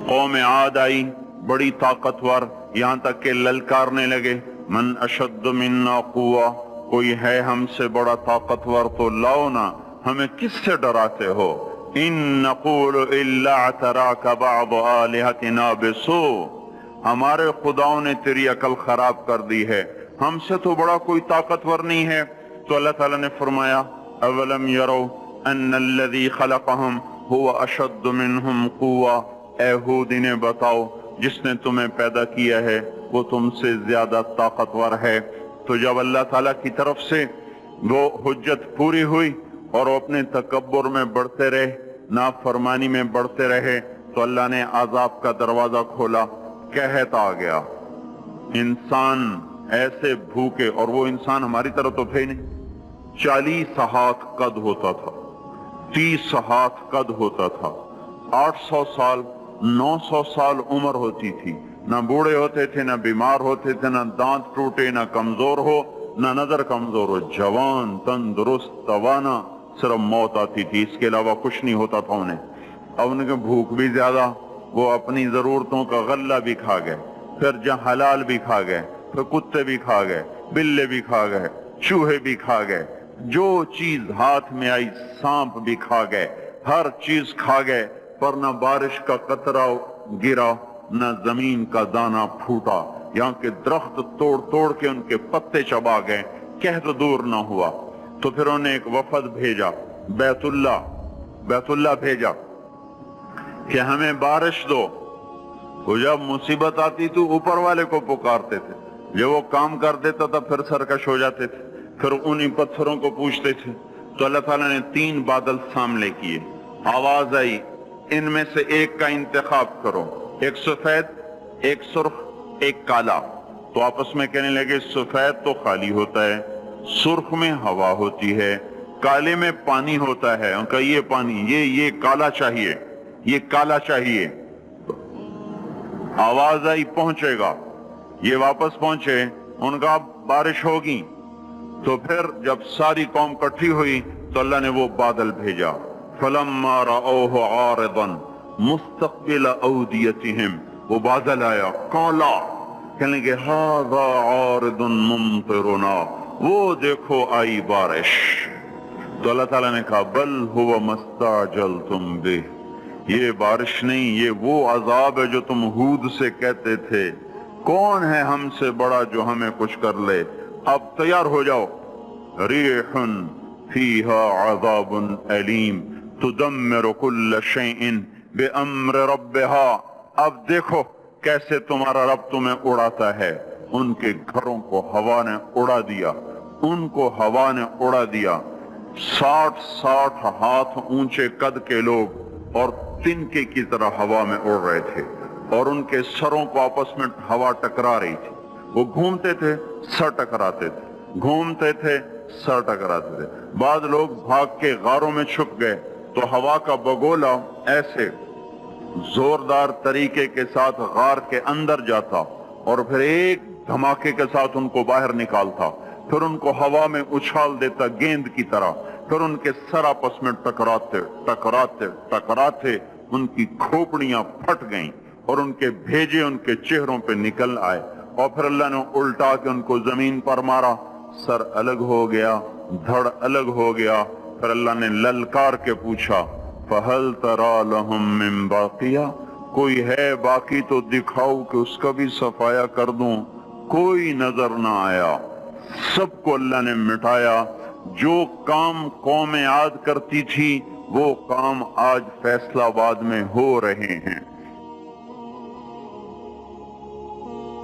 قوم عاد آئی بڑی طاقتور، یہاں تک کہ للکارنے لگے من اشد منا قوہ، کوئی ہے ہم سے بڑا طاقتور تو لاؤ نا، ہمیں کس سے ڈراتے ہو؟ ان نقول الا اعتراک بعض آلہتنا بسوء، ہمارے خداؤں نے تیری عقل خراب کر دی ہے، ہم سے تو بڑا کوئی طاقتور نہیں ہے۔ تو اللہ تعالیٰ نے فرمایا اولم یروا ان الذی خلقہم هو اشد منہم قوہ، اے ہود انہیں بتاؤ جس نے تمہیں پیدا کیا ہے وہ تم سے زیادہ طاقتور ہے۔ تو جب اللہ تعالیٰ کی طرف سے وہ حجت پوری ہوئی اور وہ اپنے تکبر میں بڑھتے رہے، نافرمانی میں بڑھتے رہے، تو اللہ نے عذاب کا دروازہ کھولا، قحط آ گیا، انسان ایسے بھوکے، اور وہ انسان ہماری طرح تو تھے نہیں، 40 ہاتھ قد ہوتا تھا، 30 ہاتھ قد ہوتا تھا، 800 سال 900 سال عمر ہوتی تھی، نہ بوڑھے ہوتے تھے، نہ بیمار ہوتے تھے، نہ دانت ٹوٹے، نہ کمزور ہو، نہ نظر کمزور ہو، جوان تندرست توانا، صرف موت آتی تھی، اس کے علاوہ کچھ نہیں ہوتا تھا انہیں۔ اب ان کے بھوک بھی زیادہ، وہ اپنی ضرورتوں کا غلہ بھی کھا گئے، پھر جہاں حلال بھی کھا گئے، پھر کتے بھی کھا گئے، بلے بھی کھا گئے، چوہے بھی کھا گئے، جو چیز ہاتھ میں آئی سانپ بھی کھا گئے، ہر چیز کھا گئے، پر نہ بارش کا قطرہ گرا، نہ زمین کا دانہ پھوٹا، یہاں کے درخت توڑ توڑ کے ان کے پتے چبا گئے، قحط دور نہ ہوا۔ تو پھر انہوں نے ایک وفد بھیجا، بیت اللہ بھیجا کہ ہمیں بارش دو۔ وہ جب مصیبت آتی تو اوپر والے کو پکارتے تھے، جب وہ کام کر دیتا تھا پھر سرکش ہو جاتے تھے، پھر انہی پتھروں کو پوچھتے تھے۔ تو اللہ تعالیٰ نے 3 بادل سامنے کیے، آواز آئی ان میں سے ایک کا انتخاب کرو، ایک سفید، ایک سرخ، ایک کالا۔ تو آپس میں کہنے لگے سفید تو خالی ہوتا ہے، سرخ میں ہوا ہوتی ہے، کالے میں پانی ہوتا ہے، ان کا یہ پانی، یہ کالا چاہیے، یہ کالا چاہیے۔ آواز آئی پہنچے گا، یہ واپس پہنچے، ان کا بارش ہوگی۔ تو پھر جب ساری قوم کٹھی ہوئی تو اللہ نے وہ بادل بھیجا، فلما رأوه عارضا مستقبل اودیتہم، وہ بادل آیا کالا، کہنے لگے ھذا عارض ممطرنا، وہ دیکھو آئی بارش۔ تو اللہ تعالیٰ نے کہا بل هو ما استعجلتم بہ، یہ بارش نہیں، یہ وہ عذاب ہے جو تم ہود سے کہتے تھے، کون ہے ہم سے بڑا جو ہمیں کچھ کر لے، اب تیار ہو جاؤ۔ ریح فیہا عذاب علیم تدمر کل شیء بامر ربہا، اب دیکھو کیسے تمہارا رب تمہیں اڑاتا ہے۔ ان کے گھروں کو ہوا نے اڑا دیا، ان کو ہوا نے اڑا دیا، 60 ہاتھ اونچے قد کے لوگ اور تنکے کی طرح ہوا میں اڑ رہے تھے، اور ان کے سروں کو آپس میں ہوا ٹکرا رہی تھی، وہ گھومتے تھے سر ٹکراتے تھے، گھومتے تھے سر ٹکراتے تھے۔ بعض لوگ بھاگ کے غاروں میں چھپ گئے تو ہوا کا بگولا ایسے زوردار طریقے کے ساتھ غار کے اندر جاتا اور پھر ایک دھماکے کے ساتھ ان کو باہر نکالتا، پھر ان کو ہوا میں اچھال دیتا گیند کی طرح، پھر ان کے سر آپس میں ٹکراتے ٹکراتے ٹکراتے ان کی کھوپڑیاں پھٹ گئیں اور ان کے بھیجے ان کے چہروں پہ نکل آئے، اور پھر اللہ نے الٹا کے ان کو زمین پر مارا، سر الگ ہو گیا، دھڑ الگ ہو گیا۔ پھر اللہ نے للکار کے پوچھا فَهَلْ تَرَى لَهُم مِّن بَاقِيَةٍ، کوئی ہے باقی تو دکھاؤ کہ اس کا بھی صفایا کر دوں۔ کوئی نظر نہ آیا، سب کو اللہ نے مٹایا۔ جو کام قوم عاد کرتی تھی وہ کام آج فیصلہ آباد میں ہو رہے ہیں۔